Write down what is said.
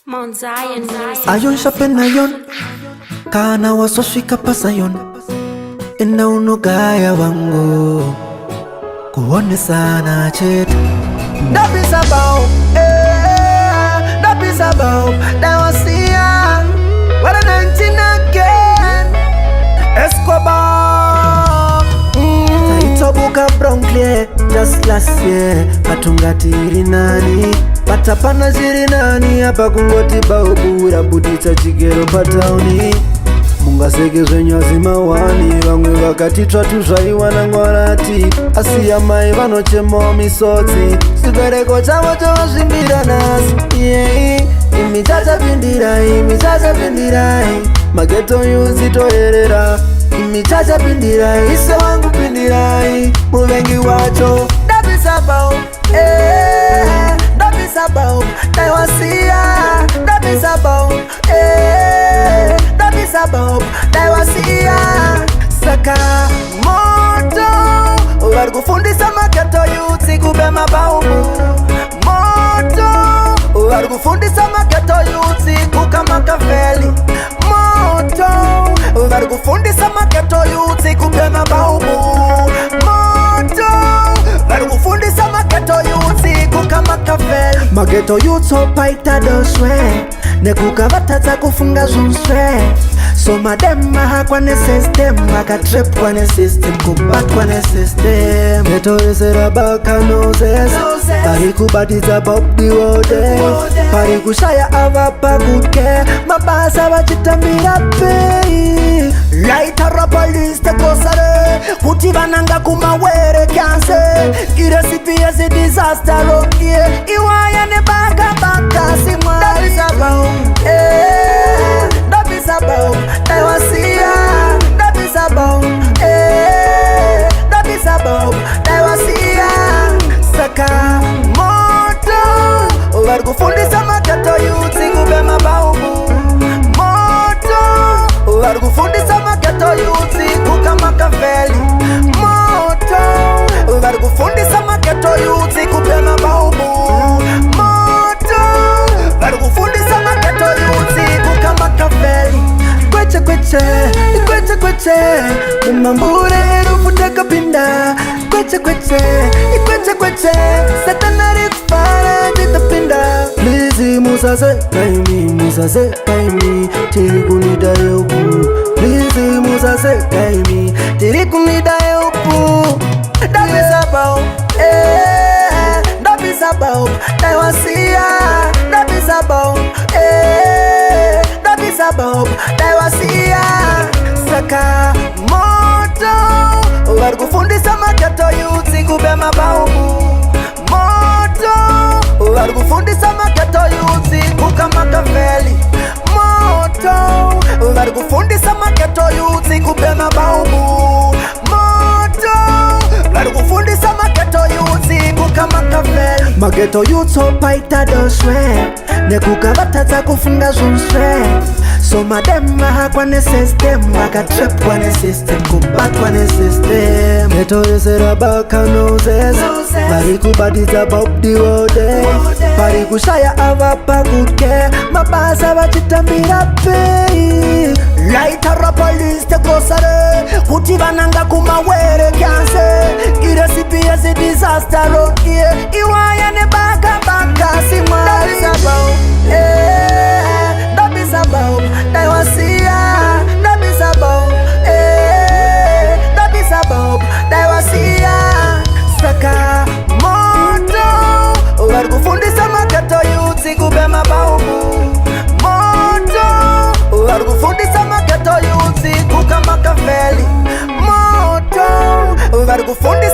Mount Zion Music. Ayon shapen ayon kana wasofika pasayon ina unogaya wangu kuone sana chetu Dabisabao Dabisabao Dawasia What a 19 again Escobar Taitobuka Bronclear just last year Patungatiri nani Patapana ziri nani Hapa kungoti baubura Budita chigero patauni Munga sege zwenyo zimawani Wangwe wakati tratu zaiwa na ngwarati Asia mai vano chemo misoti Sibereko chamo chowa shimbira nasi Imichacha pindirai Mageto yuzi toherera Imichacha pindirai Ise wangu pindirai Muvengi wacho Dabisabao Dabisabao Daiwasia Dabisabao Dabisabao Daiwasia Saka moto Wargufundisa mageto yuzi kubema baumu Moto Wargufundisa mageto yuzi kukama kaveli Moto Wargufundisa mageto yuzi kubema baumu Moto Wargufundisa mageto yuzi kukama kaveli Mageto yuzi opaita doswe Nekukavata za kufunga zunswe So madema hakwane system Makatrip kwane system Kubat kwane system Geto yesera baka noses Parikubadiza bob diwode Parikushaya avapa kuke Mabasa wachitambira pei Laita rapalis te kosare Kutivananga kumawere kyanse Kiresipi yesi disaster rokie Iwaya ne baka simwa Dabisabao Dabisabao Daiwasia Dabisabao Dabisabao Daiwasia Saka moto Wargufundisa mageto yuzi kubema baumu Moto Wargufundisa mageto yuzi kukama kaveli Moto Wargufundisa mageto yuzi kubema baumu Moto Wargufundisa mageto yuzi kukama kaveli Kweche Umambure rufuteka pinda Kweche Satanari kupara jita pinda Please musase kaimi Tirikuni dayoku Please musase kaimi Tirikuni dayoku Dabisabao Dabisabao Daiwasia Dabisabao Dabisabao Daiwasia Saka moto Wargufundisa mageto yuzi kubema baumu Moto Wargufundisa mageto yuzi kukama kaveli Moto Wargufundisa mageto yuzi kubema baumu Moto Wargufundisa mageto yuzi kukama kaveli Mageto yuzi opaita doswe Nekukavata za kufunga zunswe So madema hakwane system Makatrip kwane system Kubat kwane system Geto yesera baka noses Parikubadiza bob diwode Parikushaya avapa kuke Mabasa wachitambira pei Laita rapalis te kosare Kutivananga kumawere kyanse Kiresipi yesi disaster rokie Iwaya ne baka simwa Dabisabao Dabisabao Daiwasia Dabisabao Dabisabao Daiwasia Saka moto Wargufundisa mageto yuzi kubema baumu Moto Wargufundisa mageto yuzi kukama kaveli Moto Wargufundisa